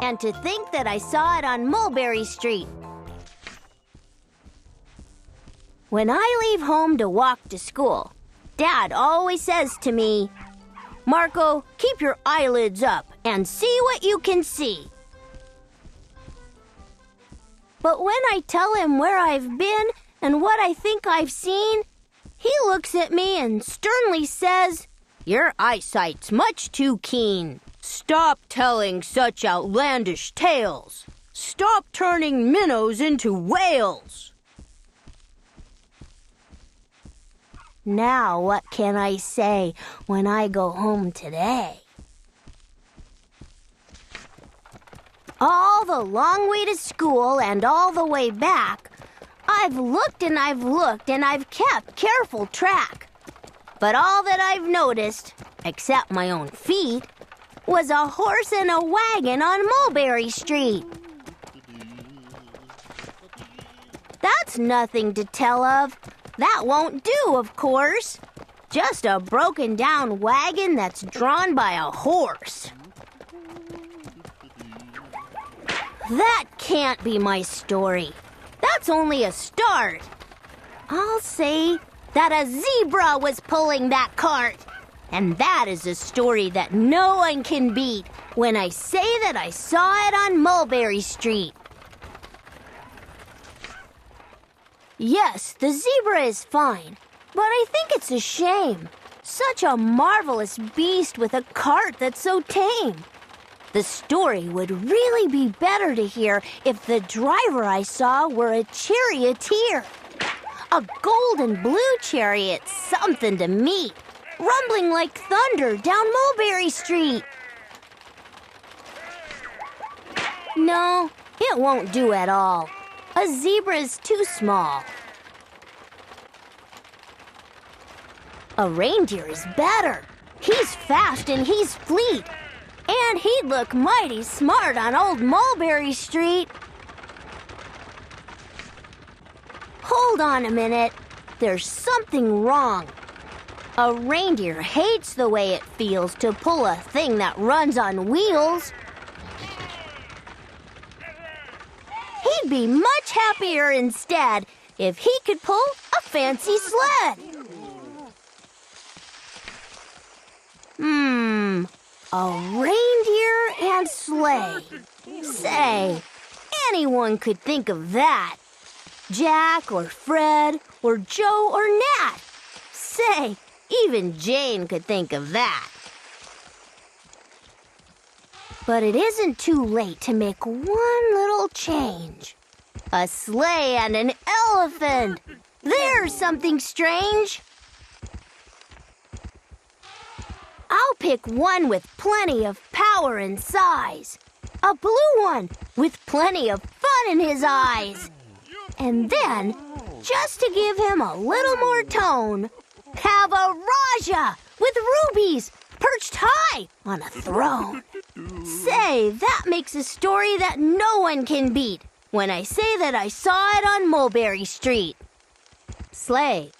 And to think that I saw it on Mulberry Street. When I leave home to walk to school, Dad always says to me, "Marco, keep your eyelids up and see what you can see." But when I tell him where I've been and what I think I've seen, he looks at me and sternly says, "Your eyesight's much too keen. Stop telling such outlandish tales. Stop turning minnows into whales." Now what can I say when I go home today? All the long way to school and all the way back, I've looked and I've looked and I've kept careful track. But all that I've noticed, except my own feet, was a horse and a wagon on Mulberry Street. That's nothing to tell of. That won't do, of course. Just a broken down wagon that's drawn by a horse. That can't be my story. That's only a start. I'll say that a zebra was pulling that cart. And that is a story that no one can beat when I say that I saw it on Mulberry Street. Yes, the zebra is fine, but I think it's a shame. Such a marvelous beast with a cart that's so tame. The story would really be better to hear if the driver I saw were a charioteer. A gold and blue chariot, something to meet, rumbling like thunder down Mulberry Street. No, it won't do at all. A zebra is too small. A reindeer is better. He's fast and he's fleet. And he'd look mighty smart on old Mulberry Street. Hold on a minute. There's something wrong. A reindeer hates the way it feels to pull a thing that runs on wheels. He'd be much happier instead if he could pull a fancy sled. A reindeer and sleigh. Say, anyone could think of that. Jack or Fred or Joe or Nat. Say, even Jane could think of that. But it isn't too late to make one little change. A sleigh and an elephant. There's something strange. I'll pick one with plenty of power and size. A blue one with plenty of fun in his eyes. And then, just to give him a little more tone, have a Raja with rubies perched high on a throne. Say, that makes a story that no one can beat when I say that I saw it on Mulberry Street. Sleigh.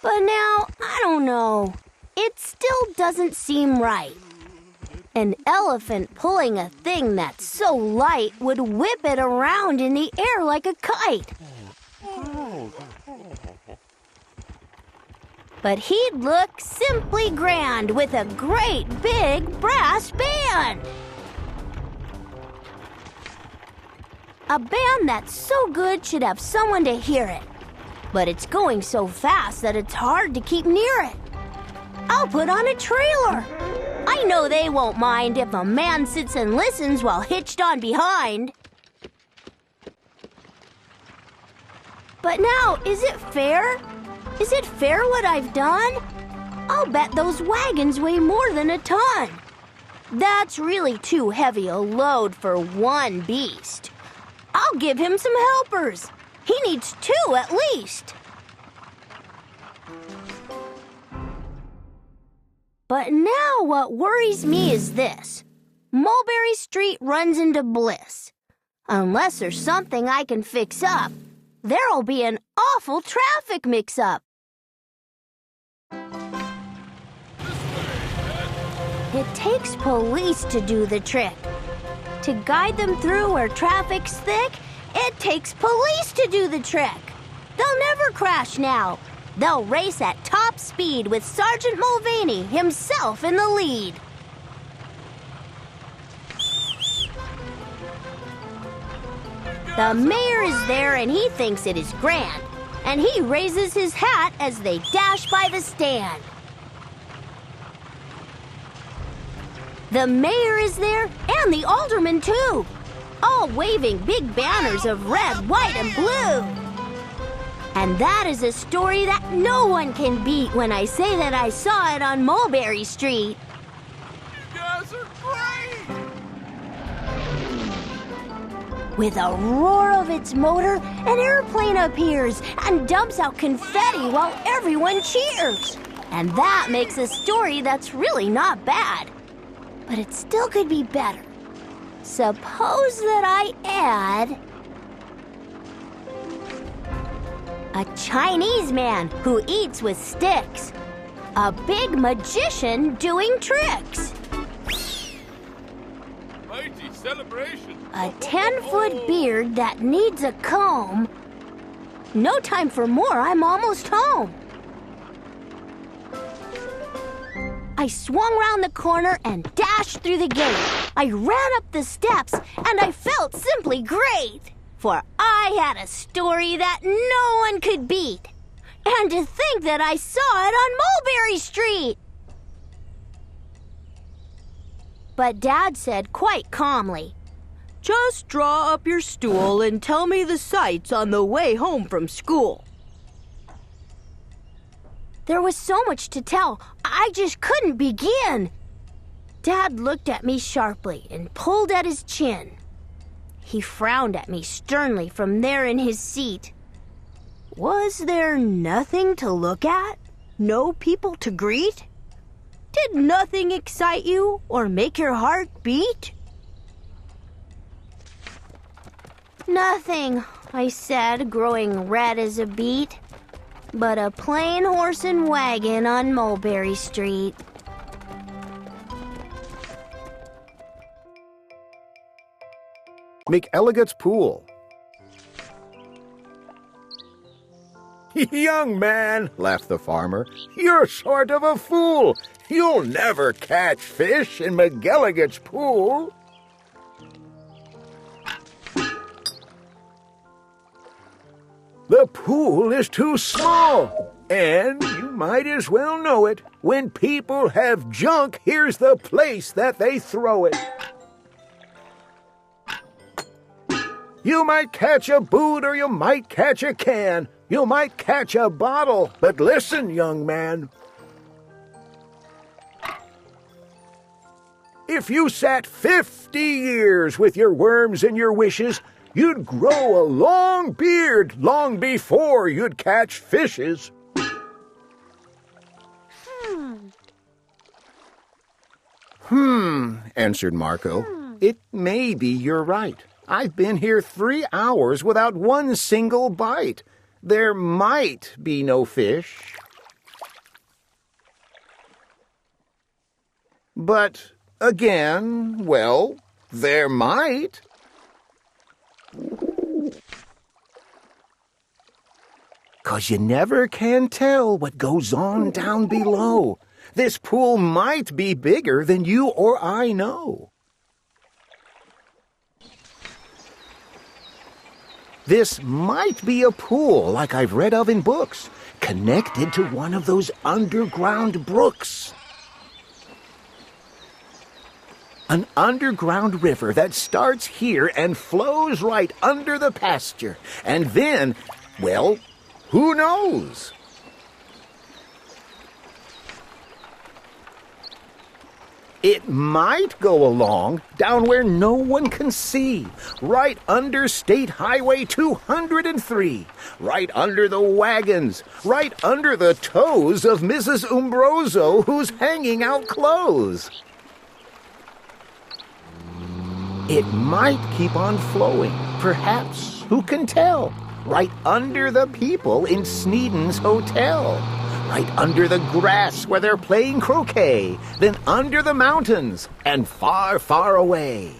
But now, I don't know. It still doesn't seem right. An elephant pulling a thing that's so light would whip it around in the air like a kite. But he'd look simply grand with a great big brass band. A band that's so good should have someone to hear it. But it's going so fast that it's hard to keep near it. I'll put on a trailer. I know they won't mind if a man sits and listens while hitched on behind. But now, is it fair? Is it fair what I've done? I'll bet those wagons weigh more than a ton. That's really too heavy a load for one beast. I'll give him some helpers. He needs 2 at least. But now what worries me is this. Mulberry Street runs into bliss. Unless there's something I can fix up, there'll be an awful traffic mix-up. It takes police to do the trick, To guide them through where traffic's thick, it takes police to do the trick. They'll never crash now. They'll race at top speed with Sergeant Mulvaney himself in the lead. The mayor is there and he thinks it is grand, and he raises his hat as they dash by the stand. The mayor is there and the aldermen too, all waving big banners of red, white, and blue. And that is a story that no one can beat when I say that I saw it on Mulberry Street. You guys are great! With a roar of its motor, an airplane appears and dumps out confetti while everyone cheers. And that makes a story that's really not bad. But it still could be better. Suppose that I add a Chinese man who eats with sticks. A big magician doing tricks. Mighty celebration. A 10-foot beard that needs a comb. No time for more, I'm almost home. I swung round the corner and dashed through the gate. I ran up the steps and I felt simply great. For I had a story that no one could beat. And to think that I saw it on Mulberry Street. But Dad said quite calmly, "Just draw up your stool and tell me the sights on the way home from school." There was so much to tell, I just couldn't begin. Dad looked at me sharply and pulled at his chin. He frowned at me sternly from there in his seat. Was there nothing to look at? No people to greet? Did nothing excite you or make your heart beat? "Nothing," I said, growing red as a beet. "But a plain horse and wagon on Mulberry Street." McElligot's Pool. "Young man," laughed the farmer, "you're sort of a fool. You'll never catch fish in McElligot's pool." "The pool is too small, and you might as well know it. When people have junk, here's the place that they throw it. You might catch a boot or you might catch a can. You might catch a bottle, but listen, young man. If you sat 50 years with your worms and your wishes, you'd grow a long beard long before you'd catch fishes." Answered Marco. "It may be you're right. I've been here 3 hours without one single bite. There might be no fish. But again, well, there might." "'Cause you never can tell what goes on down below. This pool might be bigger than you or I know." "This might be a pool like I've read of in books, connected to one of those underground brooks. An underground river that starts here and flows right under the pasture. And then, well, who knows?" "It might go along down where no one can see, right under State Highway 203, right under the wagons, right under the toes of Mrs. Umbroso, who's hanging out clothes. It might keep on flowing, perhaps, who can tell, right under the people in Sneeden's hotel. Right under the grass where they're playing croquet, then under the mountains and far, far away."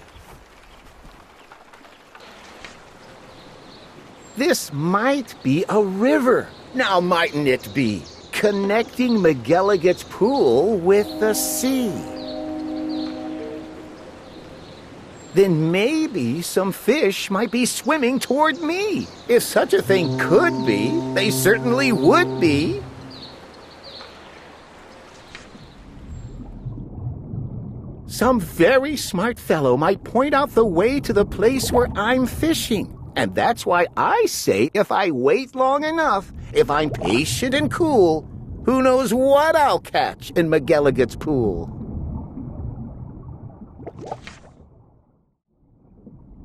This might be a river. Now mightn't it be? Connecting McElligot's pool with the sea. Then maybe some fish might be swimming toward me. If such a thing could be, they certainly would be. Some very smart fellow might point out the way to the place where I'm fishing. And that's why I say if I wait long enough, if I'm patient and cool, who knows what I'll catch in McElligot's pool.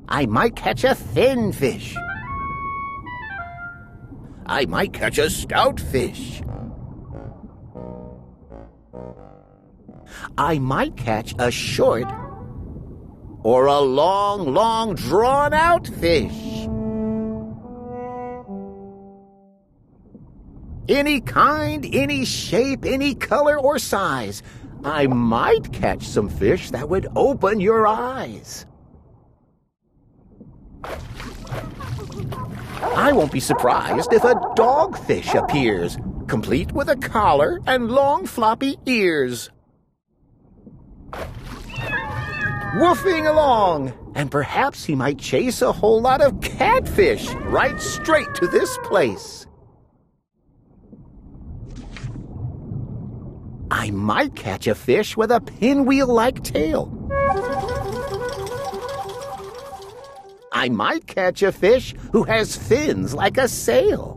I might catch a thin fish. I might catch a stout fish. I might catch a short or a long, drawn-out fish. Any kind, any shape, any color or size. I might catch some fish that would open your eyes. I won't be surprised if a dogfish appears, complete with a collar and long floppy ears. Woofing along, and perhaps he might chase a whole lot of catfish right straight to this place. I might catch a fish with a pinwheel-like tail. I might catch a fish who has fins like a sail.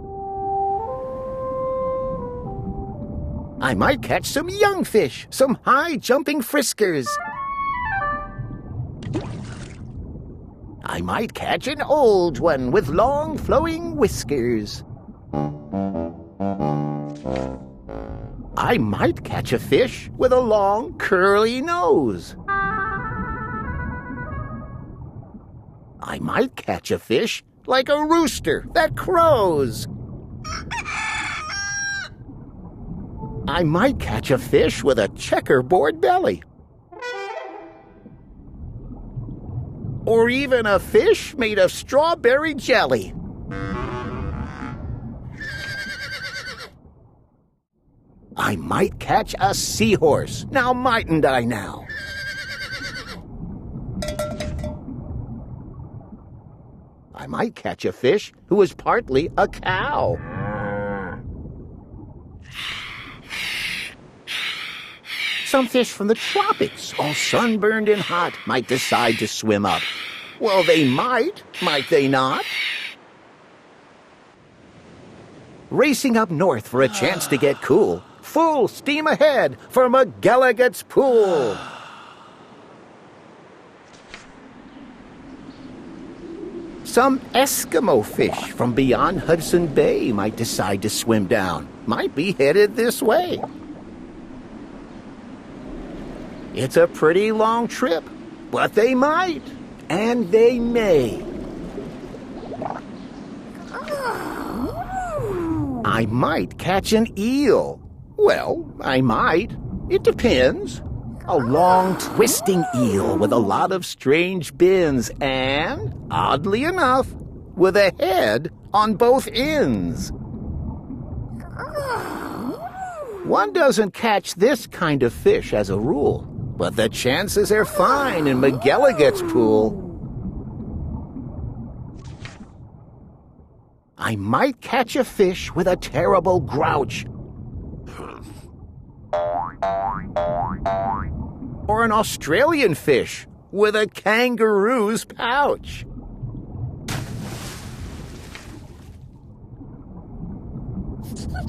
I might catch some young fish, some high-jumping friskers. I might catch an old one with long flowing whiskers. I might catch a fish with a long curly nose. I might catch a fish like a rooster that crows. I might catch a fish with a checkerboard belly. Or even a fish made of strawberry jelly. I might catch a seahorse. Now mightn't I now? I might catch a fish who is partly a cow. Some fish from the tropics, all sunburned and hot, might decide to swim up. Well, they might they not? Racing up north for a chance to get cool. Full steam ahead for McElligot's pool. Some Eskimo fish from beyond Hudson Bay might decide to swim down. Might be headed this way. It's a pretty long trip, but they might, and they may. I might catch an eel. Well, I might. It depends. A long, twisting eel with a lot of strange bends and, oddly enough, with a head on both ends. One doesn't catch this kind of fish as a rule, but the chances are fine in McElligot's pool. I might catch a fish with a terrible grouch. Or an Australian fish with a kangaroo's pouch.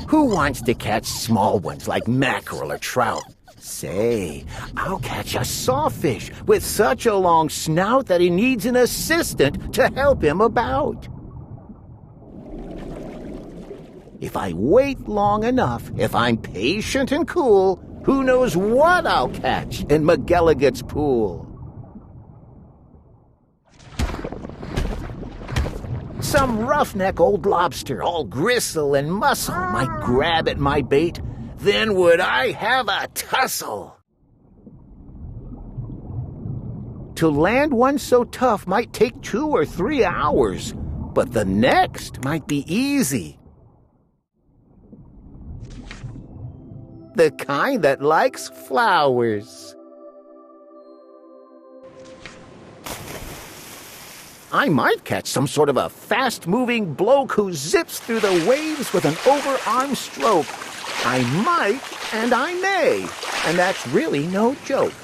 Who wants to catch small ones like mackerel or trout? Say, I'll catch a sawfish with such a long snout that he needs an assistant to help him about. If I wait long enough, if I'm patient and cool, who knows what I'll catch in McElligot's pool. Some roughneck old lobster, all gristle and muscle, might grab at my bait. Then would I have a tussle. To land one so tough might take 2 or 3 hours. but the next might be easy. The kind that likes flowers. I might catch some sort of a fast-moving bloke who zips through the waves with an overarm stroke. I might, and I may, and that's really no joke.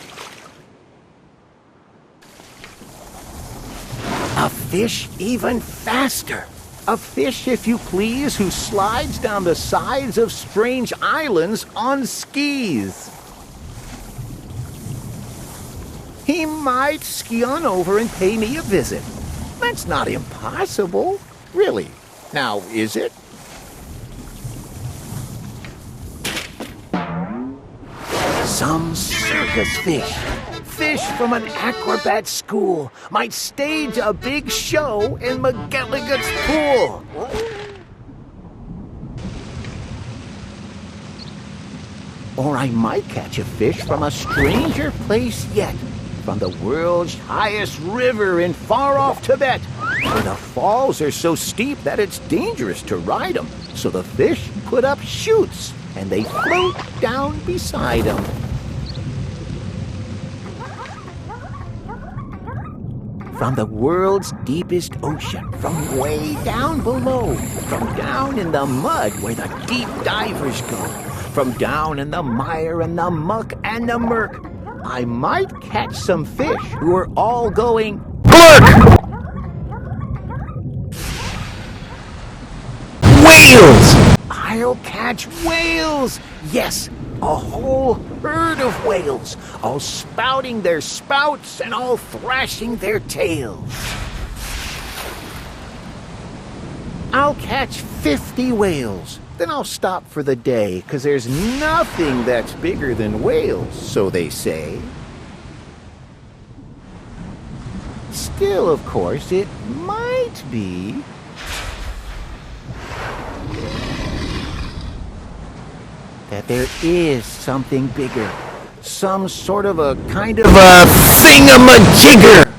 A fish even faster. A fish, if you please, who slides down the sides of strange islands on skis. He might ski on over and pay me a visit. That's not impossible, really. Now, is it? Some circus fish from an acrobat school, might stage a big show in McElligot's pool. Or I might catch a fish from a stranger place yet, from the world's highest river in far-off Tibet, where the falls are so steep that it's dangerous to ride them. So the fish put up chutes, and they float down beside them. From the world's deepest ocean, from way down below, from down in the mud where the deep divers go, from down in the mire and the muck and the murk, I might catch some fish who are all going Blurk! Whales! I'll catch whales! Yes, a whole herd of whales, all spouting their spouts and all thrashing their tails. I'll catch 50 whales. Then I'll stop for the day, 'cause there's nothing that's bigger than whales, so they say. Still, of course, it might be. That there is something bigger. Some sort of a kind of a thingamajigger.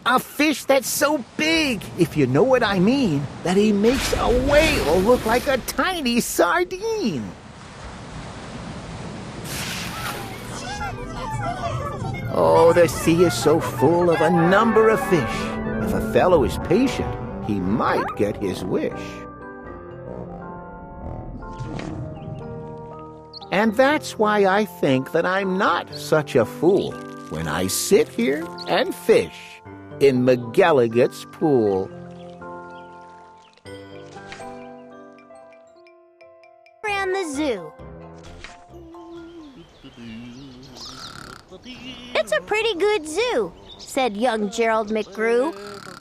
A fish that's so big, if you know what I mean, that he makes a whale look like a tiny sardine. Oh, the sea is so full of a number of fish. If a fellow is patient, he might get his wish. And that's why I think that I'm not such a fool when I sit here and fish in McElligot's pool. Around the zoo. It's a pretty good zoo, said young Gerald McGrew,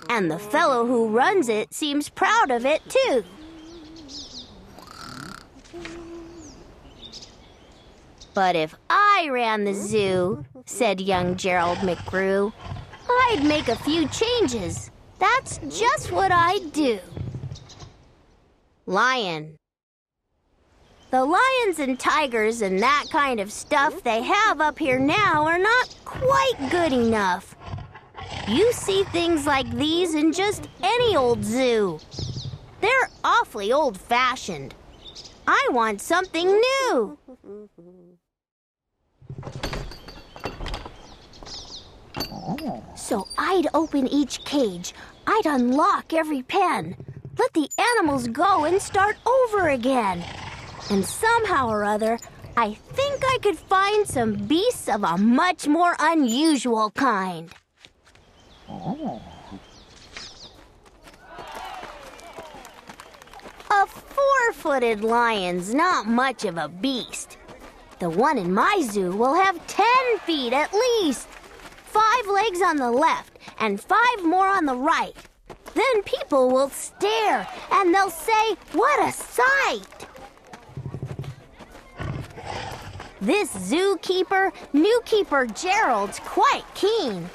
and the fellow who runs it seems proud of it, too. But if I ran the zoo, said young Gerald McGrew, I'd make a few changes. That's just what I'd do. Lion. The lions and tigers and that kind of stuff they have up here now are not quite good enough. You see things like these in just any old zoo. They're awfully old-fashioned. I want something new. So I'd open each cage. I'd unlock every pen. Let the animals go and start over again. And somehow or other, I think I could find some beasts of a much more unusual kind. A 4-footed lion's not much of a beast. The one in my zoo will have 10 feet at least. 5 legs on the left and 5 more on the right. Then people will stare and they'll say, "What a sight!" This zookeeper, new keeper Gerald's quite keen.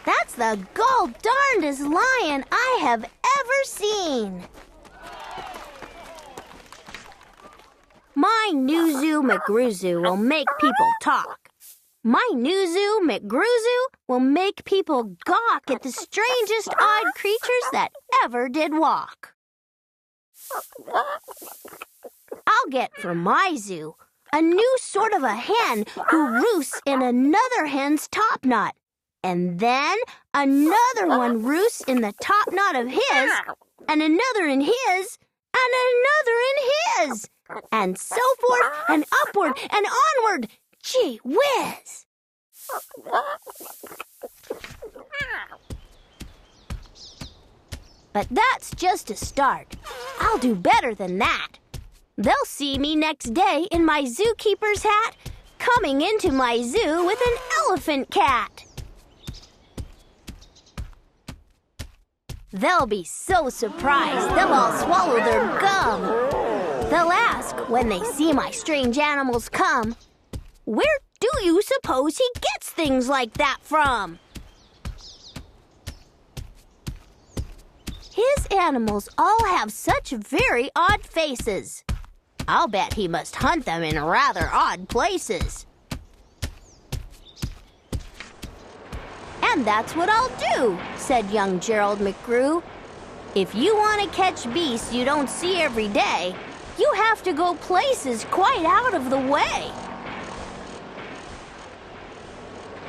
That's the gall-darndest lion I have ever seen. My new zoo McGrew Zoo will make people talk. My new zoo, McGroo, will make people gawk at the strangest odd creatures that ever did walk. I'll get for my zoo a new sort of a hen who roosts in another hen's top knot. And then another one roosts in the top knot of his, and another in his, and another in his, and so forth and upward and onward. Gee whiz! But that's just a start. I'll do better than that. They'll see me next day in my zookeeper's hat, coming into my zoo with an elephant cat. They'll be so surprised they'll all swallow their gum. They'll ask, when they see my strange animals come, where do you suppose he gets things like that from? His animals all have such very odd faces. I'll bet he must hunt them in rather odd places. And that's what I'll do, said young Gerald McGrew. If you want to catch beasts you don't see every day, you have to go places quite out of the way.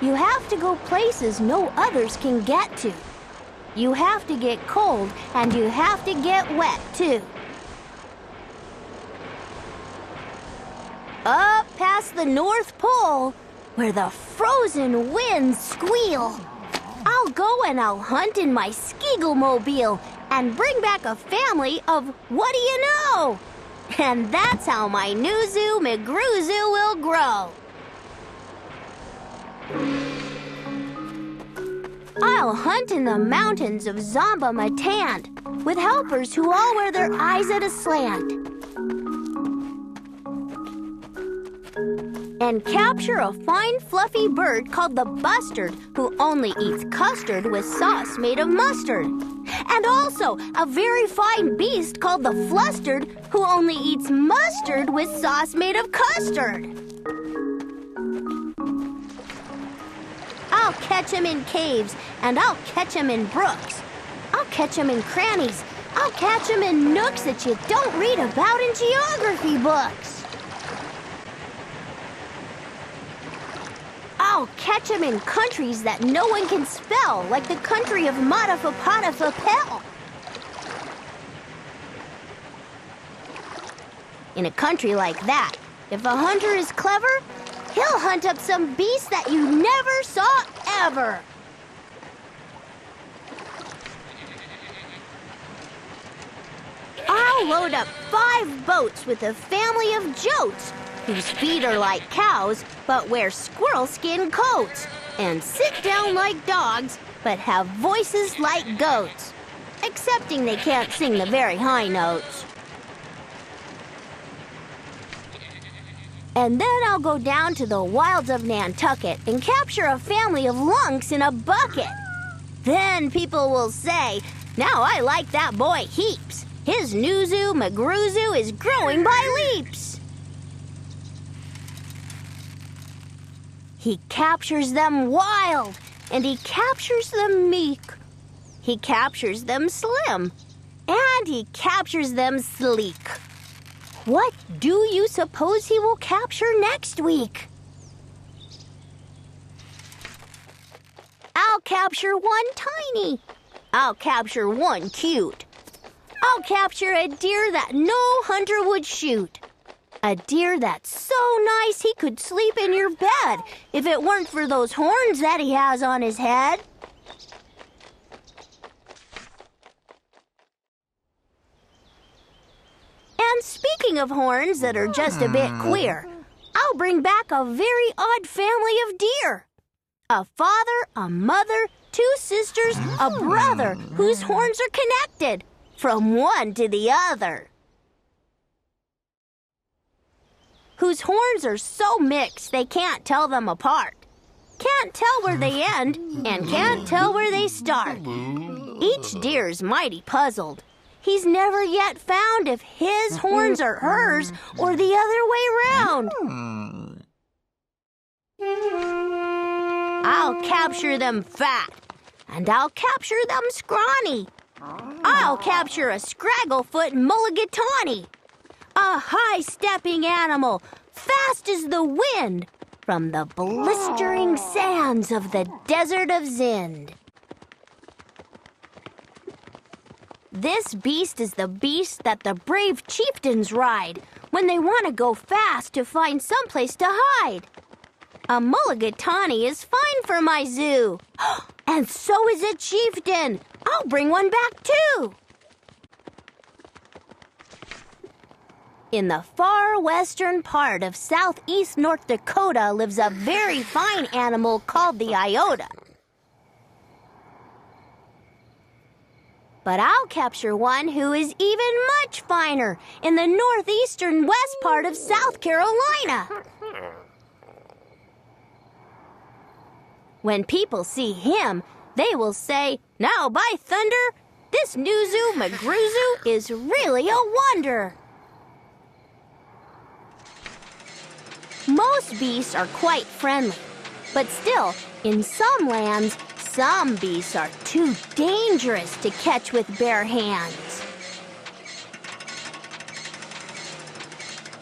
You have to go places no others can get to. You have to get cold and you have to get wet too. Up past the North Pole, where the frozen winds squeal, I'll go and I'll hunt in my Skeaglemobile and bring back a family of what do you know? And that's how my new zoo, McGroo Zoo, will grow. I'll hunt in the mountains of Zomba-Matant with helpers who all wear their eyes at a slant. And capture a fine fluffy bird called the bustard who only eats custard with sauce made of mustard. And also a very fine beast called the flustered who only eats mustard with sauce made of custard. I'll catch him in caves and I'll catch him in brooks. I'll catch him in crannies. I'll catch him in nooks that you don't read about in geography books. I'll catch him in countries that no one can spell, like the country of Matafapatafapel. In a country like that, if a hunter is clever, he'll hunt up some beast that you never saw ever. I'll load up 5 boats with a family of jotes whose feet are like cows but wear squirrel skin coats and sit down like dogs but have voices like goats, excepting they can't sing the very high notes. And then I'll go down to the wilds of Nantucket and capture a family of lunks in a bucket. Then people will say, now I like that boy heaps. His new zoo, McGroo Zoo, is growing by leaps. He captures them wild, and he captures them meek. He captures them slim, and he captures them sleek. What do you suppose he will capture next week? I'll capture one tiny. I'll capture one cute. I'll capture a deer that no hunter would shoot. A deer that's so nice he could sleep in your bed if it weren't for those horns that he has on his head. And speaking of horns that are just a bit queer, I'll bring back a very odd family of deer. A father, a mother, 2 sisters, a brother whose horns are connected from one to the other. Whose horns are so mixed they can't tell them apart. Can't tell where they end and can't tell where they start. Each deer's mighty puzzled. He's never yet found if his horns are hers or the other way round. I'll capture them fat, and I'll capture them scrawny. I'll capture a scragglefoot mulligatawny, a high-stepping animal, fast as the wind, from the blistering sands of the desert of Zend. This beast is the beast that the brave chieftains ride when they want to go fast to find someplace to hide. A mulligatawny is fine for my zoo. And so is a chieftain. I'll bring one back too. In the far western part of southeast North Dakota lives a very fine animal called the iota. But I'll capture one who is even much finer in the northeastern west part of South Carolina. When people see him, they will say, "Now, by thunder, this new zoo McGroo is really a wonder." Most beasts are quite friendly, but still, in some lands, some beasts are too dangerous to catch with bare hands.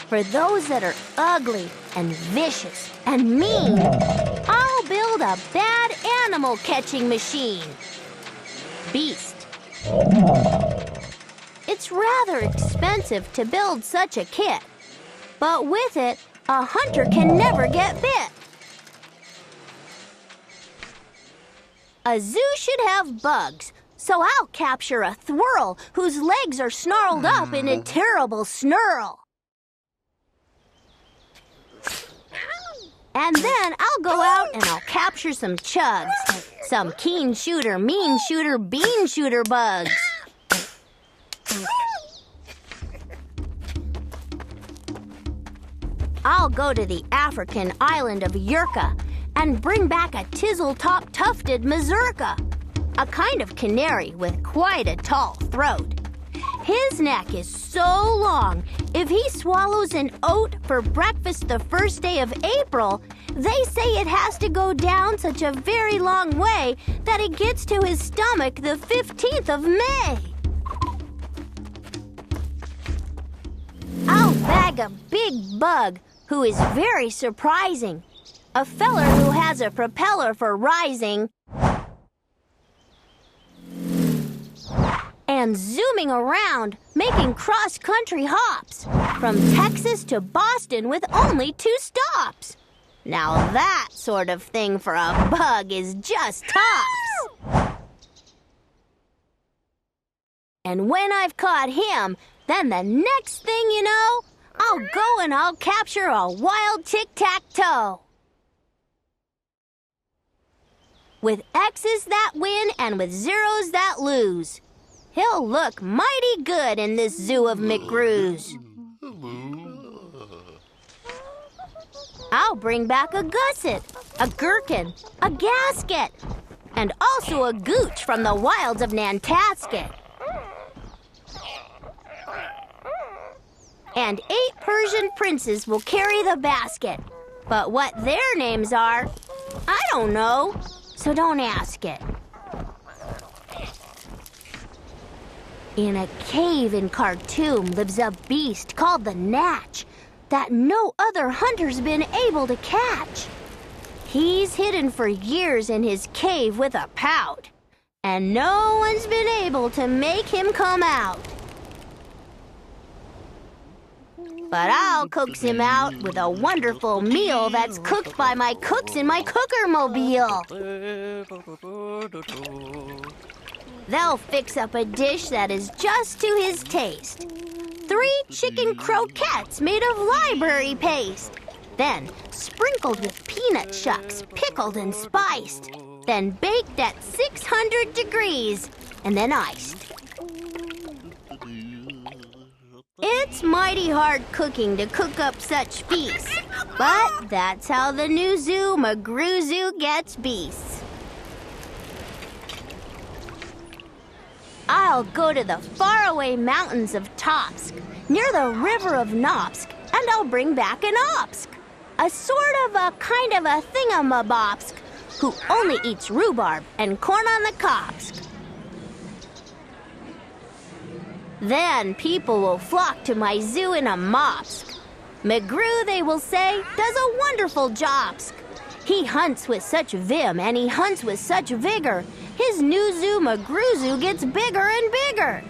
For those that are ugly and vicious and mean, I'll build a bad animal catching machine. Beast. It's rather expensive to build such a kit, but with it, a hunter can never get bit. A zoo should have bugs, so I'll capture a thwirl whose legs are snarled up in a terrible snurl. And then I'll go out and I'll capture some chugs, some keen shooter, mean shooter, bean shooter bugs. I'll go to the African island of Yurka and bring back a tizzle-top tufted mazurka, a kind of canary with quite a tall throat. His neck is so long, if he swallows an oat for breakfast the first day of April, they say it has to go down such a very long way that it gets to his stomach the 15th of May. I'll bag a big bug who is very surprising. A feller who has a propeller for rising and zooming around, making cross-country hops from Texas to Boston with only 2 stops. Now that sort of thing for a bug is just tops. And when I've caught him, then the next thing you know, I'll go and I'll capture a wild tic-tac-toe. With X's that win and with zeros that lose. He'll look mighty good in this zoo of McGroo's. I'll bring back a gusset, a gherkin, a gasket, and also a gooch from the wilds of Nantasket. And 8 Persian princes will carry the basket. But what their names are, I don't know. So don't ask it. In a cave in Khartoum lives a beast called the Natch that no other hunter's been able to catch. He's hidden for years in his cave with a pout, and no one's been able to make him come out. But I'll coax him out with a wonderful meal that's cooked by my cooks in my cooker-mobile. They'll fix up a dish that is just to his taste. 3 chicken croquettes made of library paste. Then sprinkled with peanut shucks, pickled and spiced. Then baked at 600 degrees, and then iced. It's mighty hard cooking to cook up such feasts, but that's how the new zoo McGroo gets beasts. I'll go to the faraway mountains of Topsk, near the river of Nopsk, and I'll bring back an Opsk. a sort of a kind of a thingamabobsk, who only eats rhubarb and corn on the cobs. Then people will flock to my zoo in a mobsk. McGrew, they will say, does a wonderful jobsk. He hunts with such vim and he hunts with such vigor. His new zoo, McGrew Zoo, gets bigger and bigger.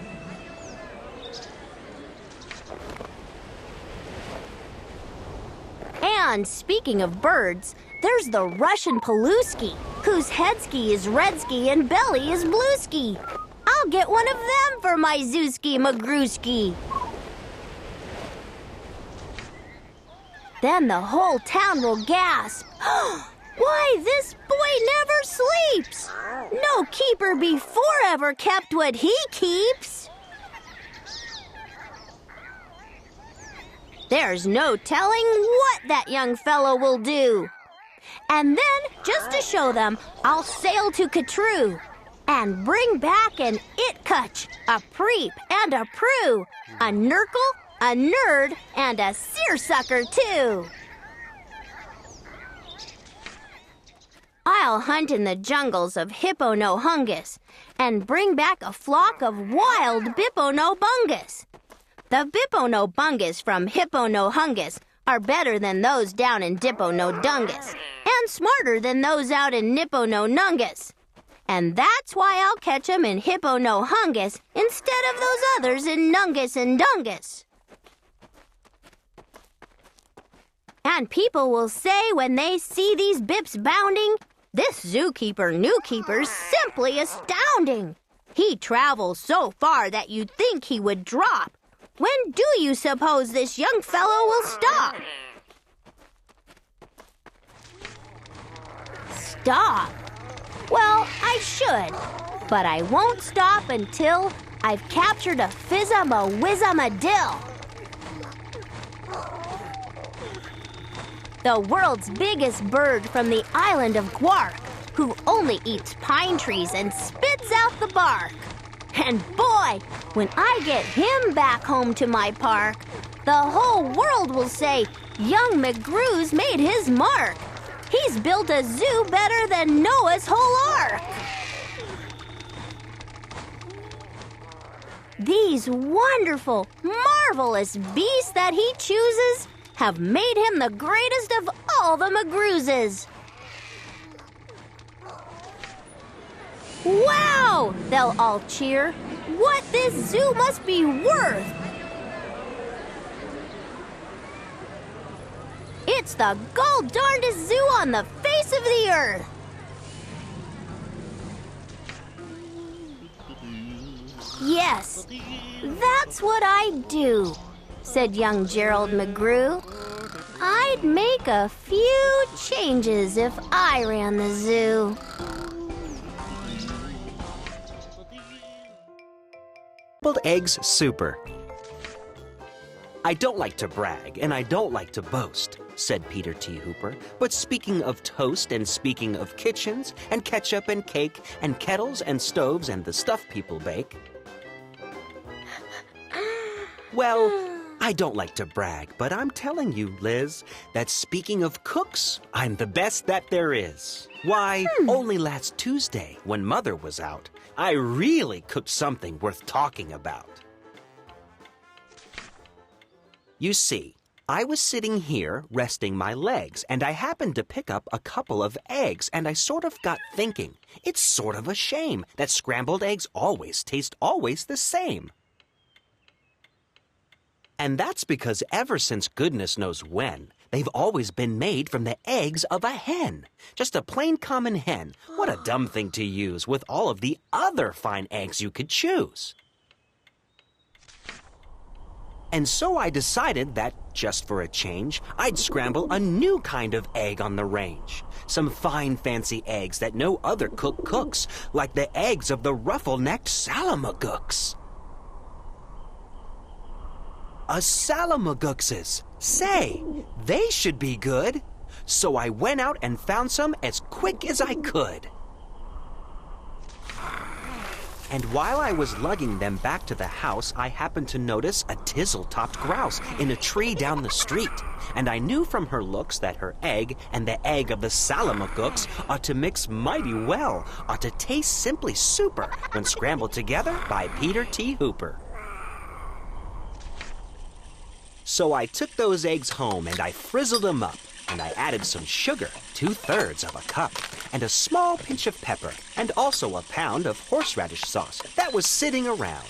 And speaking of birds, there's the Russian Paluski, whose headski is redski and belly is blueski. I'll get one of them for my Zooski McGrewski. Then the whole town will gasp. Why, this boy never sleeps. No keeper before ever kept what he keeps. There's no telling what that young fellow will do. And then, just to show them, I'll sail to Catrue and bring back an Itkutch, a Preep, and a Prue, a Nurgle, a Nerd, and a Seersucker, too. I'll hunt in the jungles of Hipponohungus and bring back a flock of wild Bipponobungus. The Bipponobungus from Hipponohungus are better than those down in Dipponodungus and smarter than those out in Nippononungus. And that's why I'll catch 'em in Hipponohungus instead of those others in Nungus and Dungus. And people will say when they see these bips bounding, this zookeeper, new keeper's simply astounding. He travels so far that you'd think he would drop. When do you suppose this young fellow will stop? Stop? Well, I should, but I won't stop until I've captured a Fizzum-a-Wizzum-a-Dill. The world's biggest bird from the island of Quark, who only eats pine trees and spits out the bark. And boy, when I get him back home to my park, the whole world will say, young McGrew's made his mark. He's built a zoo better than Noah's whole ark. These wonderful, marvelous beasts that he chooses have made him the greatest of all the McGrewses. Wow! They'll all cheer. What this zoo must be worth! It's the gol-darndest zoo on the face of the earth! Yes, that's what I'd do, said young Gerald McGrew. I'd make a few changes if I ran the zoo. Scrambled eggs super. I don't like to brag, and I don't like to boast, said Peter T. Hooper. But speaking of toast, and speaking of kitchens, and ketchup and cake, and kettles and stoves and the stuff people bake, well, I don't like to brag, but I'm telling you, Liz, that speaking of cooks, I'm the best that there is. Why, only last Tuesday, when Mother was out, I really cooked something worth talking about. You see, I was sitting here resting my legs, and I happened to pick up a couple of eggs, and I sort of got thinking, it's sort of a shame that scrambled eggs always taste always the same. And that's because ever since goodness knows when, they've always been made from the eggs of a hen. Just a plain common hen. What a dumb thing to use with all of the other fine eggs you could choose. And so I decided that, just for a change, I'd scramble a new kind of egg on the range. Some fine fancy eggs that no other cook cooks, like the eggs of the ruffle-necked salamagooks. A salamagookses. Say, they should be good. So I went out and found some as quick as I could. And while I was lugging them back to the house, I happened to notice a tizzle-topped grouse in a tree down the street. And I knew from her looks that her egg and the egg of the salamagooks ought to mix mighty well, ought to taste simply super when scrambled together by Peter T. Hooper. So I took those eggs home and I frizzled them up. And I added some sugar, 2/3 of a cup, and a small pinch of pepper, and also a pound of horseradish sauce that was sitting around.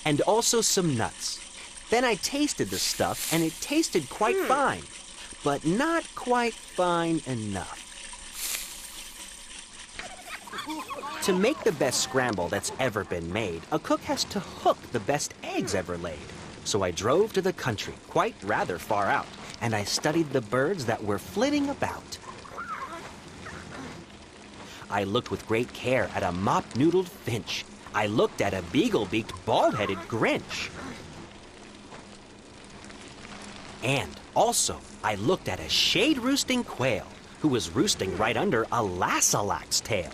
And also some nuts. Then I tasted the stuff, and it tasted quite fine, but not quite fine enough. To make the best scramble that's ever been made, a cook has to hook the best eggs ever laid. So I drove to the country, quite rather far out, and I studied the birds that were flitting about. I looked with great care at a mop-noodled finch. I looked at a beagle-beaked, bald-headed Grinch. And also, I looked at a shade-roosting quail, who was roosting right under a lassalax tail.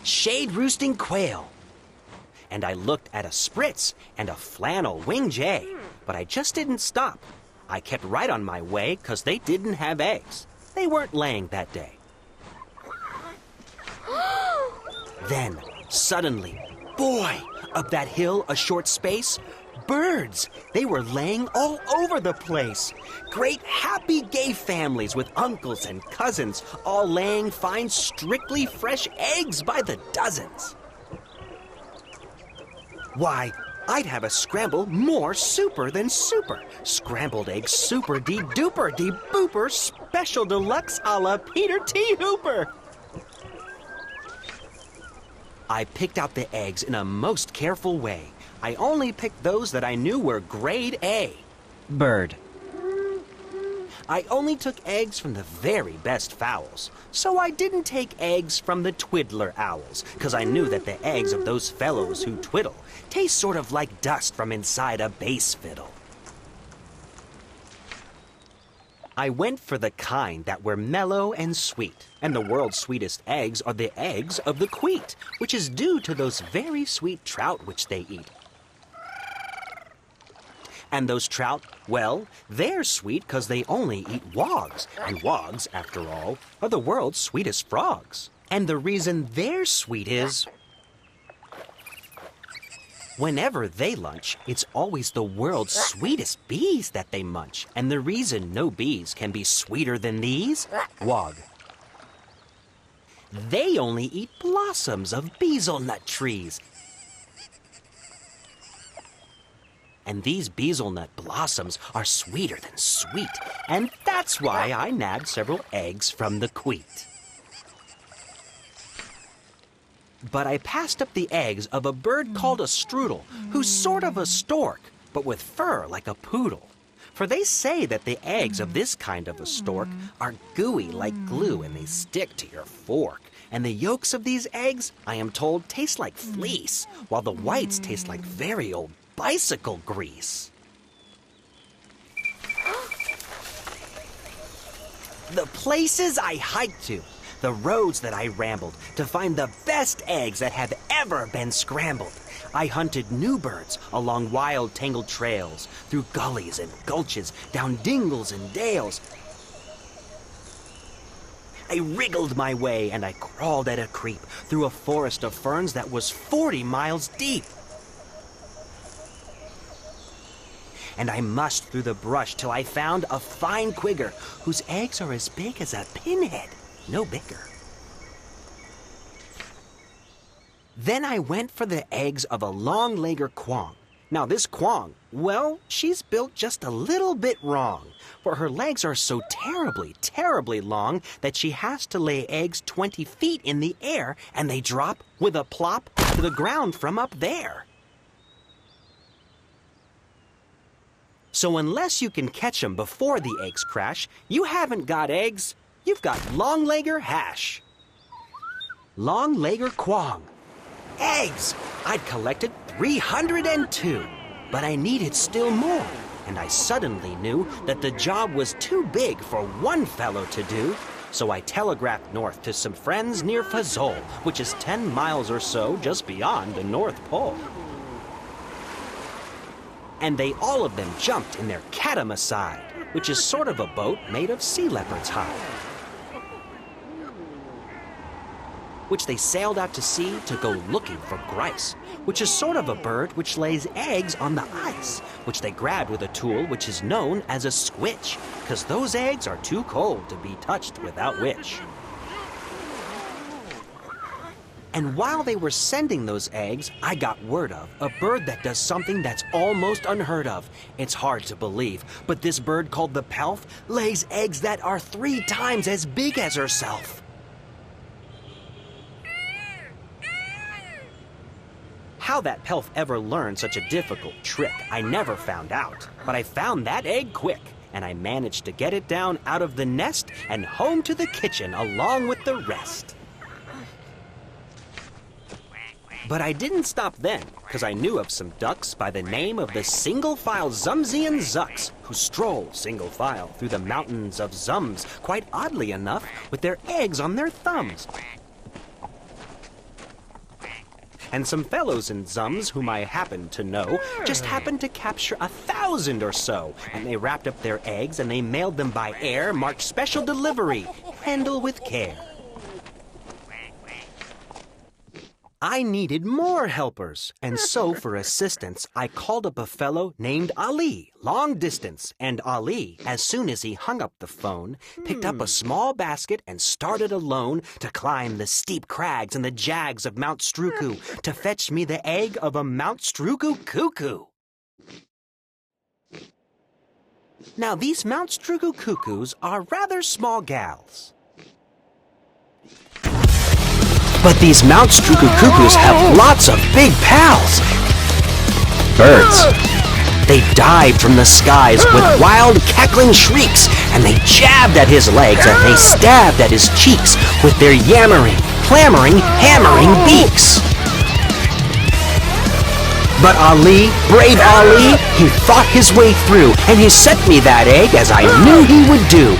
Shade-roosting quail. And I looked at a spritz and a flannel wing jay, but I just didn't stop. I kept right on my way because they didn't have eggs. They weren't laying that day. Then, suddenly, boy, up that hill a short space, birds. They were laying all over the place. Great happy gay families with uncles and cousins, all laying fine, strictly fresh eggs by the dozens. Why, I'd have a scramble more super than super. Scrambled eggs super de-duper de-booper special deluxe a la Peter T. Hooper. I picked out the eggs in a most careful way. I only picked those that I knew were grade A. Bird. I only took eggs from the very best fowls. So I didn't take eggs from the twiddler owls, 'cause I knew that the eggs of those fellows who twiddle taste sort of like dust from inside a bass fiddle. I went for the kind that were mellow and sweet, and the world's sweetest eggs are the eggs of the queet, which is due to those very sweet trout which they eat. And those trout, well, they're sweet 'cause they only eat wogs. And wogs, after all, are the world's sweetest frogs. And the reason they're sweet is, whenever they lunch, it's always the world's sweetest bees that they munch. And the reason no bees can be sweeter than these, wog. They only eat blossoms of beezelnut trees. And these beezelnut blossoms are sweeter than sweet. And that's why I nabbed several eggs from the queet. But I passed up the eggs of a bird called a strudel, who's sort of a stork, but with fur like a poodle. For they say that the eggs of this kind of a stork are gooey like glue and they stick to your fork. And the yolks of these eggs, I am told, taste like fleece, while the whites taste like very old bicycle grease. The places I hiked to, the roads that I rambled to find the best eggs that have ever been scrambled. I hunted new birds along wild tangled trails, through gullies and gulches, down dingles and dales. I wriggled my way and I crawled at a creep through a forest of ferns that was 40 miles deep. And I mussed through the brush till I found a fine quigger whose eggs are as big as a pinhead, no bigger. Then I went for the eggs of a long-legger quong. Now this quong, well, she's built just a little bit wrong, for her legs are so terribly, terribly long that she has to lay eggs 20 feet in the air, and they drop with a plop to the ground from up there. So unless you can catch them before the eggs crash, you haven't got eggs, you've got long-legger hash. Long-legger quong. Eggs! I'd collected 302, but I needed still more, and I suddenly knew that the job was too big for one fellow to do, So I telegraphed north to some friends near Fazol, which is 10 miles or so just beyond the North Pole. And they all of them jumped in their catamasside, which is sort of a boat made of sea leopard's hide, which they sailed out to sea to go looking for grice, which is sort of a bird which lays eggs on the ice, which they grabbed with a tool which is known as a squitch, because those eggs are too cold to be touched without which. And while they were sending those eggs, I got word of a bird that does something that's almost unheard of. It's hard to believe, but this bird called the pelf lays eggs that are 3 times as big as herself. How that pelf ever learned such a difficult trick, I never found out. But I found that egg quick, and I managed to get it down out of the nest and home to the kitchen along with the rest. But I didn't stop then, because I knew of some ducks by the name of the single-file Zumsian Zucks, who stroll single file through the mountains of Zums, quite oddly enough, with their eggs on their thumbs. And some fellows in Zums whom I happened to know just happened to capture 1,000 or so, and they wrapped up their eggs and they mailed them by air marked special delivery, handle with care. I needed more helpers, and so for assistance, I called up a fellow named Ali, long distance, and Ali, as soon as he hung up the phone, picked up a small basket and started alone to climb the steep crags and the jags of Mount Struku to fetch me the egg of a Mount Struku cuckoo. Now, these Mount Struku cuckoos are rather small gals. But these Mount Struku cuckoos have lots of big pals. Birds. They dived from the skies with wild, cackling shrieks, and they jabbed at his legs and they stabbed at his cheeks with their yammering, clamoring, hammering beaks. But Ali, brave Ali, he fought his way through, and he sent me that egg as I knew he would do.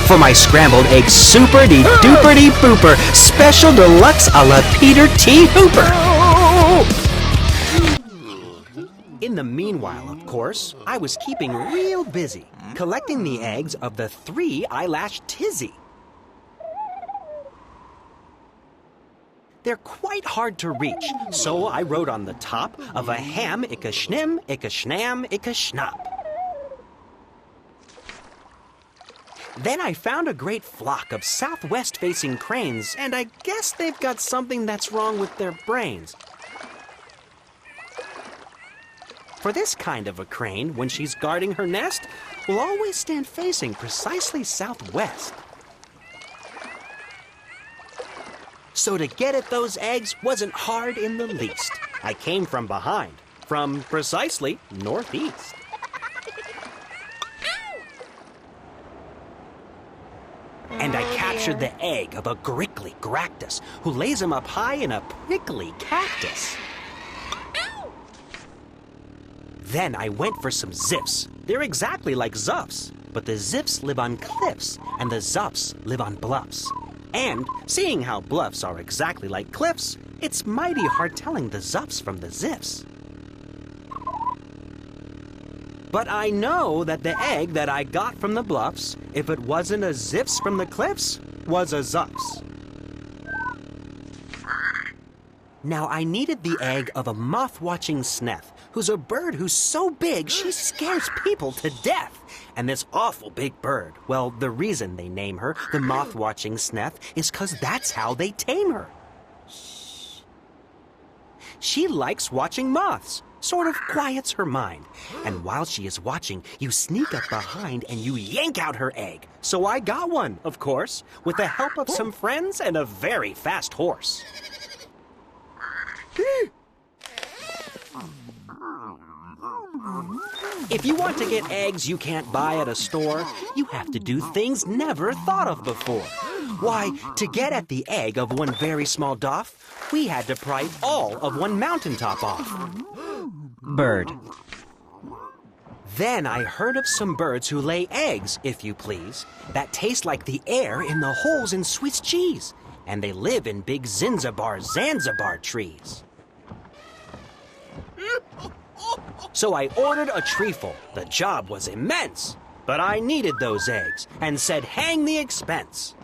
For my scrambled egg super-de-duper-de-booper, special deluxe a la Peter T. Hooper. In the meanwhile, of course, I was keeping real busy, collecting the eggs of the 3-eyelash Tizzy. They're quite hard to reach, so I wrote on the top of a ham ica-schnim, ica-schnam, ica-schnap. Then I found a great flock of southwest-facing cranes, and I guess they've got something that's wrong with their brains. For this kind of a crane, when she's guarding her nest, will always stand facing precisely southwest. So to get at those eggs wasn't hard in the least. I came from behind, from precisely northeast. And I captured the egg of a Grickly Gractus, who lays him up high in a prickly cactus. Then I went for some ziffs. They're exactly like zuffs, but the ziffs live on cliffs, and the zuffs live on bluffs. And, seeing how bluffs are exactly like cliffs, it's mighty hard telling the zuffs from the ziffs. But I know that the egg that I got from the bluffs, if it wasn't a ziffs from the cliffs, was a zuffs. Now, I needed the egg of a moth-watching sneth, who's a bird who's so big she scares people to death. And this awful big bird, well, the reason they name her the moth-watching sneth is 'cause that's how they tame her. She likes watching moths. Sort of quiets her mind. And while she is watching, you sneak up behind and you yank out her egg. So I got one, of course, with the help of some friends and a very fast horse. If you want to get eggs you can't buy at a store, you have to do things never thought of before. Why, to get at the egg of one very small doff, we had to pry all of one mountaintop off. Bird. Then I heard of some birds who lay eggs, if you please, that taste like the air in the holes in Swiss cheese. And they live in big Zanzibar trees. So I ordered a treeful. The job was immense, but I needed those eggs and said hang the expense.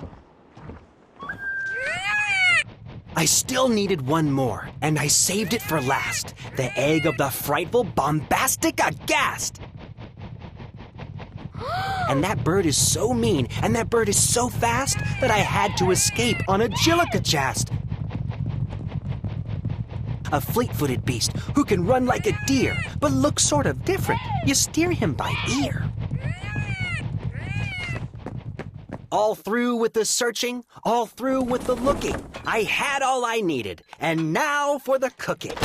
I still needed one more, and I saved it for last. The egg of the frightful, bombastic, aghast. And that bird is so mean, and that bird is so fast, that I had to escape on a jillicajast. A fleet-footed beast who can run like a deer, but looks sort of different. You steer him by ear. All through with the searching, all through with the looking. I had all I needed, and now for the cooking.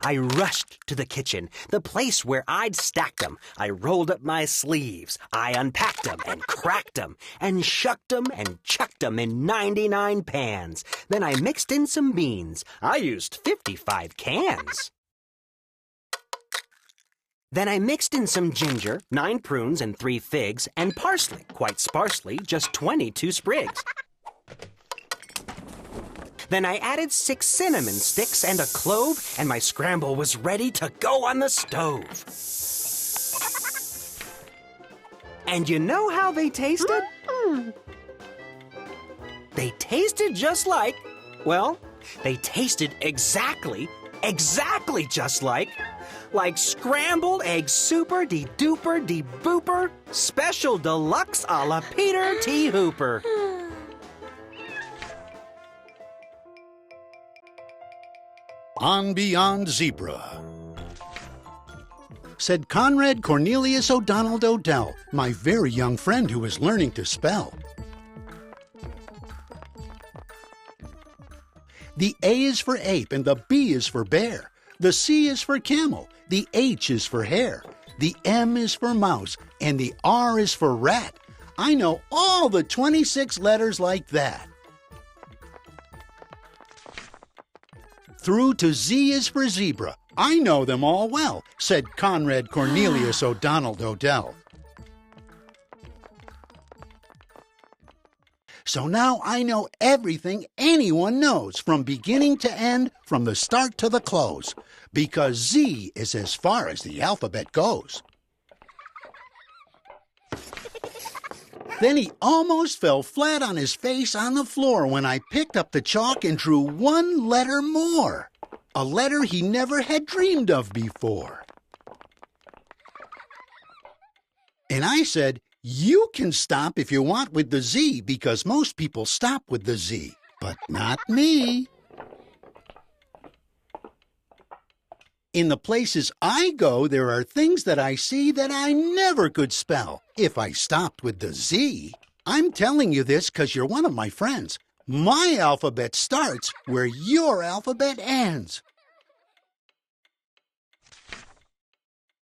I rushed to the kitchen, the place where I'd stacked 'em. I rolled up my sleeves, I unpacked 'em and cracked 'em, and shucked 'em and chucked 'em in 99 pans. Then I mixed in some beans. I used 55 cans. Then I mixed in some ginger, 9 prunes and 3 figs, and parsley, quite sparsely, just 22 sprigs. Then I added 6 cinnamon sticks and a clove, and my scramble was ready to go on the stove. And you know how they tasted? They tasted just like, well, they tasted exactly just like scrambled egg super de duper de booper, special deluxe a la Peter T. Hooper. On Beyond Zebra. Said Conrad Cornelius O'Donnell Odell, my very young friend who is learning to spell. The A is for ape and the B is for bear. The C is for camel, the H is for hare. The M is for mouse and the R is for rat. I know all the 26 letters like that. Through to Z is for zebra. I know them all well, said Conrad Cornelius O'Donnell Odell. So now I know everything anyone knows from beginning to end, from the start to the close, because Z is as far as the alphabet goes. Then he almost fell flat on his face on the floor when I picked up the chalk and drew 1 letter more, a letter he never had dreamed of before. And I said, you can stop if you want with the Z, because most people stop with the Z, but not me. In the places I go, there are things that I see that I never could spell if I stopped with the Z. I'm telling you this because you're one of my friends. My alphabet starts where your alphabet ends.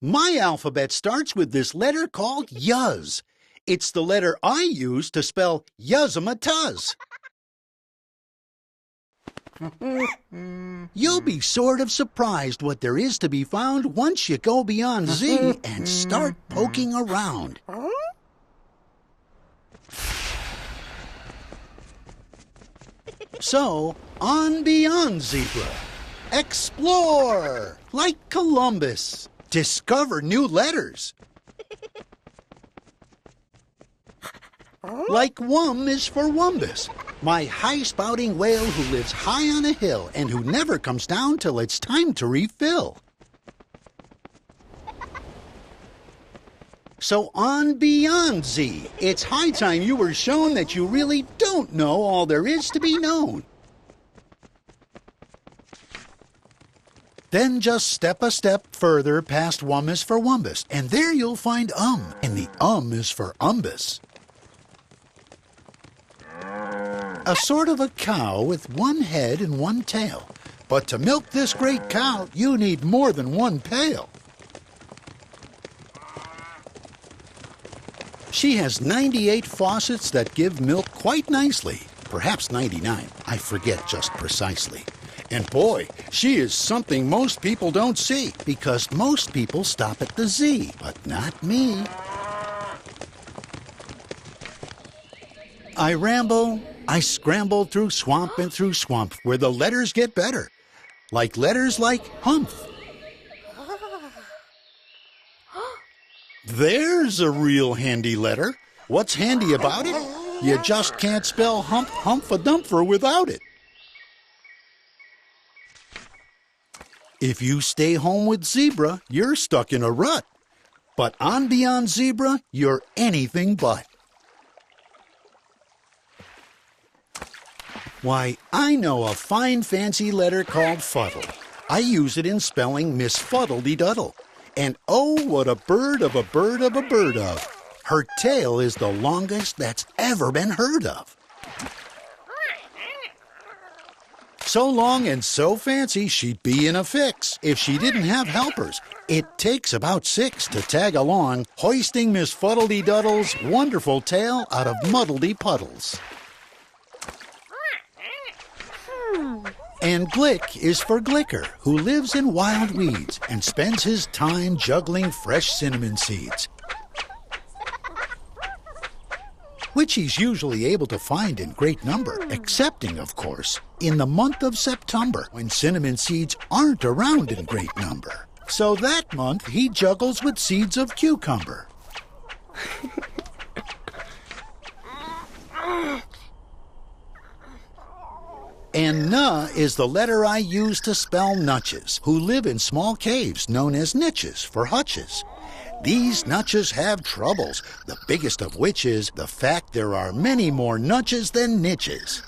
My alphabet starts with this letter called Yuz. It's the letter I use to spell Yuzamatuz. You'll be sort of surprised what there is to be found once you go beyond Z and start poking around. So, on beyond zebra. Explore! Like Columbus. Discover new letters. Like Wum is for Wumbus, my high-spouting whale who lives high on a hill and who never comes down till it's time to refill. So on beyond Z, it's high time you were shown that you really don't know all there is to be known. Then just step a step further past Wum is for Wumbus, and there you'll find and the is for umbus. A sort of a cow with 1 head and 1 tail. But to milk this great cow, you need more than 1 pail. She has 98 faucets that give milk quite nicely. Perhaps 99, I forget just precisely. And boy, she is something most people don't see, because most people stop at the Z, but not me. I ramble, I scramble through swamp, where the letters get better. Like letters like humph. There's a real handy letter. What's handy about it? You just can't spell hump humph-a-dumpher without it. If you stay home with zebra, you're stuck in a rut. But on beyond zebra, you're anything but. Why, I know a fine fancy letter called fuddle. I use it in spelling Miss Fuddle-de-Duddle. And oh, what a bird of a bird of a bird of. Her tail is the longest that's ever been heard of. So long and so fancy she'd be in a fix if she didn't have helpers. It takes about 6 to tag along, hoisting Miss Fuddle-de-Duddle's wonderful tail out of muddledy puddles. And Glick is for Glicker, who lives in wild weeds and spends his time juggling fresh cinnamon seeds, which he's usually able to find in great number, excepting, of course, in the month of September, when cinnamon seeds aren't around in great number. So that month, he juggles with seeds of cucumber. And N is the letter I use to spell nutches, who live in small caves known as niches for hutches. These nutches have troubles, the biggest of which is the fact there are many more nutches than niches.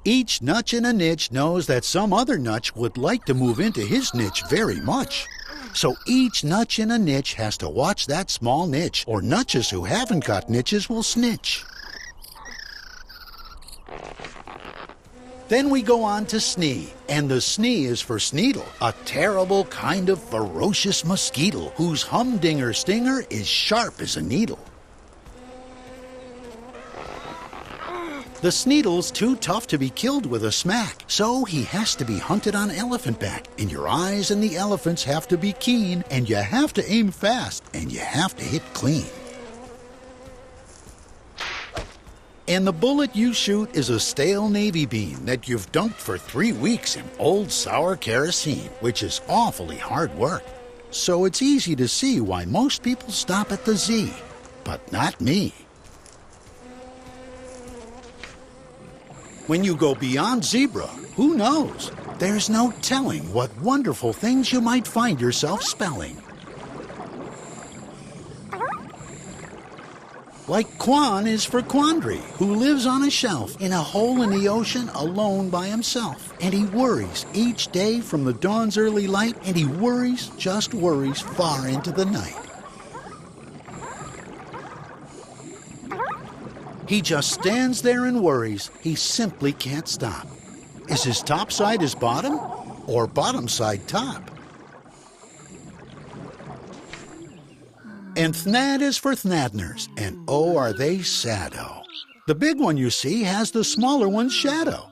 Each nutch in a niche knows that some other nutch would like to move into his niche very much. So each nutch in a niche has to watch that small niche, or nutches who haven't got niches will snitch. Then we go on to Snee, and the Snee is for Sneedle, a terrible kind of ferocious mosquito whose humdinger stinger is sharp as a needle. The Sneedle's too tough to be killed with a smack, so he has to be hunted on elephant back, and your eyes and the elephant's have to be keen, and you have to aim fast, and you have to hit clean. And the bullet you shoot is a stale navy bean that you've dunked for 3 weeks in old sour kerosene, which is awfully hard work. So it's easy to see why most people stop at the Z, but not me. When you go beyond zebra, who knows? There's no telling what wonderful things you might find yourself spelling. Like Quan is for Quandary, who lives on a shelf in a hole in the ocean alone by himself. And he worries each day from the dawn's early light, and he worries, just worries, far into the night. He just stands there and worries. He simply can't stop. Is his top side his bottom, or bottom side top? And Thnad is for Thnadners, and oh, are they sad-o. The big one, you see, has the smaller one's shadow.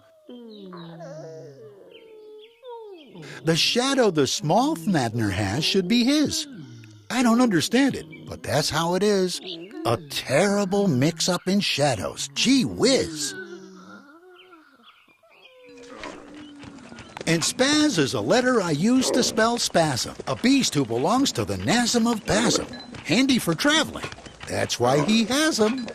The shadow the small Thnadner has should be his. I don't understand it, but that's how it is. A terrible mix-up in shadows. Gee whiz. And Spaz is a letter I use to spell spasm, a beast who belongs to the Nasm of Basm. Handy for traveling. That's why he has them.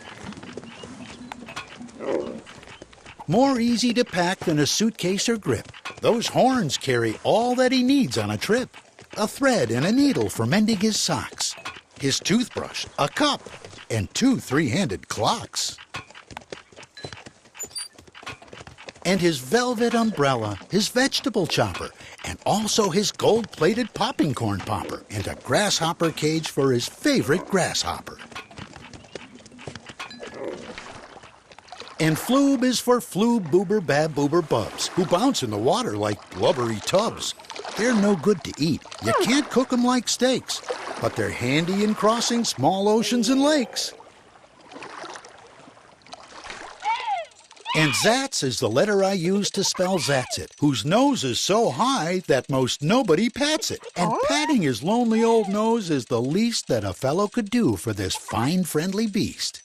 More easy to pack than a suitcase or grip. Those horns carry all that he needs on a trip. A thread and a needle for mending his socks. His toothbrush, a cup, and 2 3-handed clocks. And his velvet umbrella, his vegetable chopper, and also his gold-plated popping corn popper, and a grasshopper cage for his favorite grasshopper. And Floob is for Floob Boober Bab Boober Bubs, who bounce in the water like blubbery tubs. They're no good to eat. You can't cook them like steaks, but they're handy in crossing small oceans and lakes. And Zats is the letter I use to spell Zatsit, whose nose is so high that most nobody pats it. And patting his lonely old nose is the least that a fellow could do for this fine, friendly beast.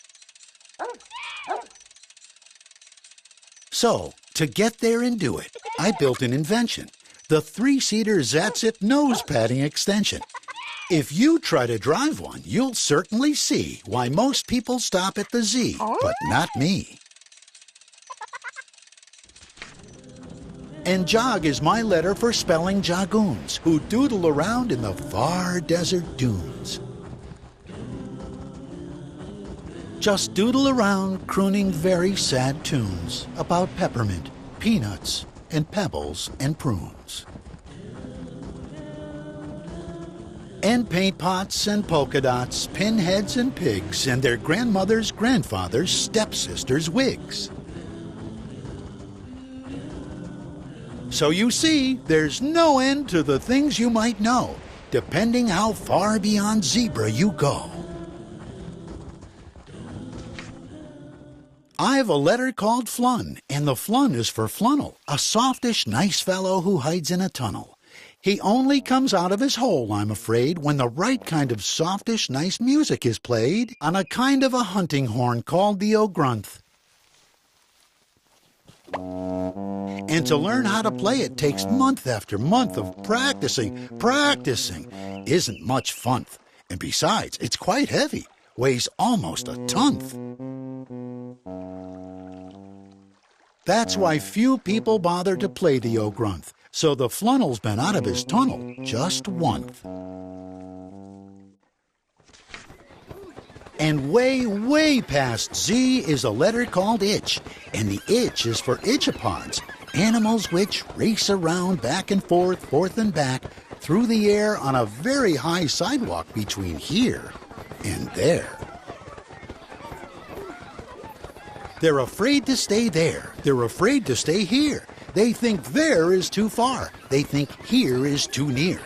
So, to get there and do it, I built an invention, the 3-seater Zatsit nose padding extension. If you try to drive one, you'll certainly see why most people stop at the Z, but not me. And Jog is my letter for spelling Jagoons, who doodle around in the far desert dunes. Just doodle around crooning very sad tunes about peppermint, peanuts, and pebbles and prunes. And paint pots and polka dots, pinheads and pigs, and their grandmother's grandfather's stepsister's wigs. So you see, there's no end to the things you might know, depending how far beyond zebra you go. I've a letter called Flun, and the Flun is for Flunnel, a softish, nice fellow who hides in a tunnel. He only comes out of his hole, I'm afraid, when the right kind of softish, nice music is played on a kind of a hunting horn called the O'Grunth. And to learn how to play it takes month after month of practicing. Practicing isn't much fun. And besides, it's quite heavy, weighs almost a ton. That's why few people bother to play the O'Grunth. So the Flunnel's been out of his tunnel just once. And way, way past Z is a letter called Itch, and the Itch is for Itchapods, animals which race around back and forth and back, through the air on a very high sidewalk between here and there. They're afraid to stay there. They're afraid to stay here. They think there is too far. They think here is too near.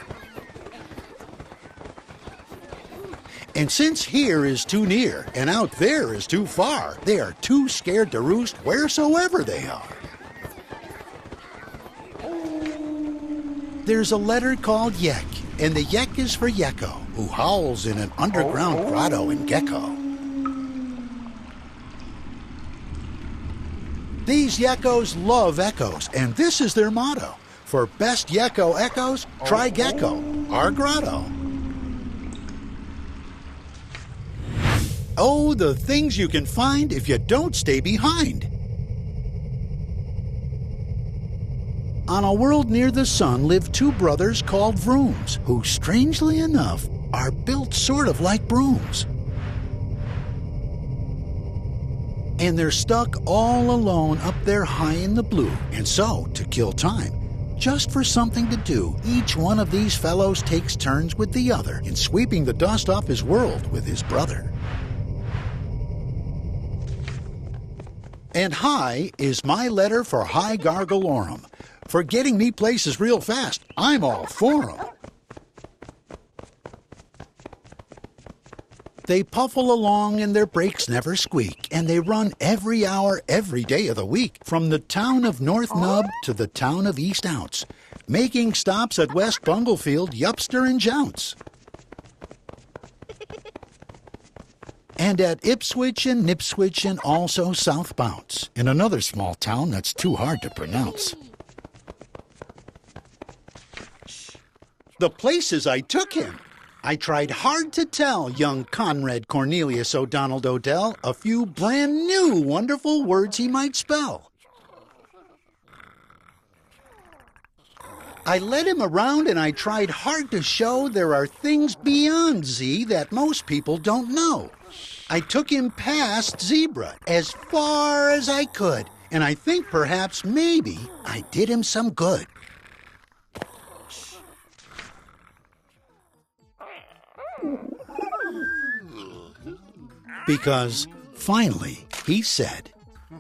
And since here is too near and out there is too far, they are too scared to roost wheresoever they are. There's a letter called Yek, and the Yek is for Yekko, who howls in an underground grotto in Gecko. These Yekkos love echoes, and this is their motto. For best Yekko echoes, try Gecko, our grotto. Oh, the things you can find if you don't stay behind. On a world near the sun live two brothers called Vrooms, who, strangely enough, are built sort of like brooms. And they're stuck all alone up there high in the blue. And so, to kill time, just for something to do, each one of these fellows takes turns with the other in sweeping the dust off his world with his brother. And Hi is my letter for Hi Gargalorum. For getting me places real fast, I'm all for 'em. They puffle along and their brakes never squeak, and they run every hour, every day of the week, from the town of North Nub to the town of East Ounce, making stops at West Bunglefield, Yupster, and Jounce. And at Ipswich and Nipswich and also South Bounce, in another small town that's too hard to pronounce. The places I took him. I tried hard to tell young Conrad Cornelius O'Donnell Odell a few brand new wonderful words he might spell. I led him around and I tried hard to show there are things beyond Z that most people don't know. I took him past zebra as far as I could, and I think perhaps maybe I did him some good. Because finally he said,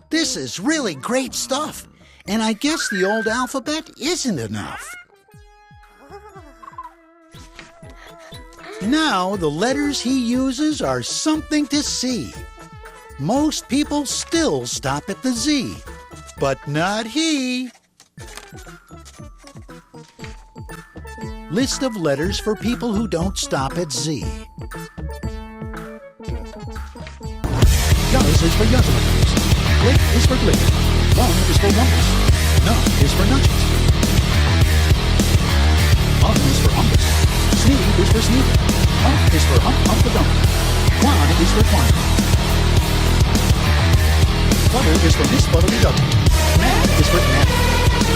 "This is really great stuff, and I guess the old alphabet isn't enough." Now the letters he uses are something to see. Most people still stop at the Z, but not he. List of letters for people who don't stop at Z. Yuz is for yuzzlers. Glick is for glick. Lung is for lumps. Nut is for nuts. Is for umpus. Sneed is for sneed. Hump is for hump the dump. Quan is for quan. Fuddle is for Miss Fuddly Duddle. Mad is for mad.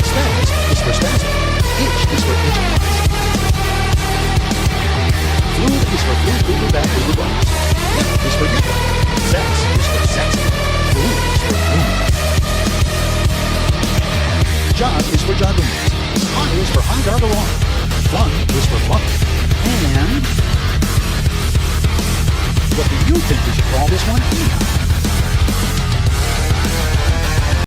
Spaz is for spasm. Itch is for itch. Fluid is for fluid boober back boober bones. Yip is for yip. Sax is for sax. Fluid is for fluid. Jog is for joggers. High is for high gargalon. Flung is for flunk. And what do you think we should call this one?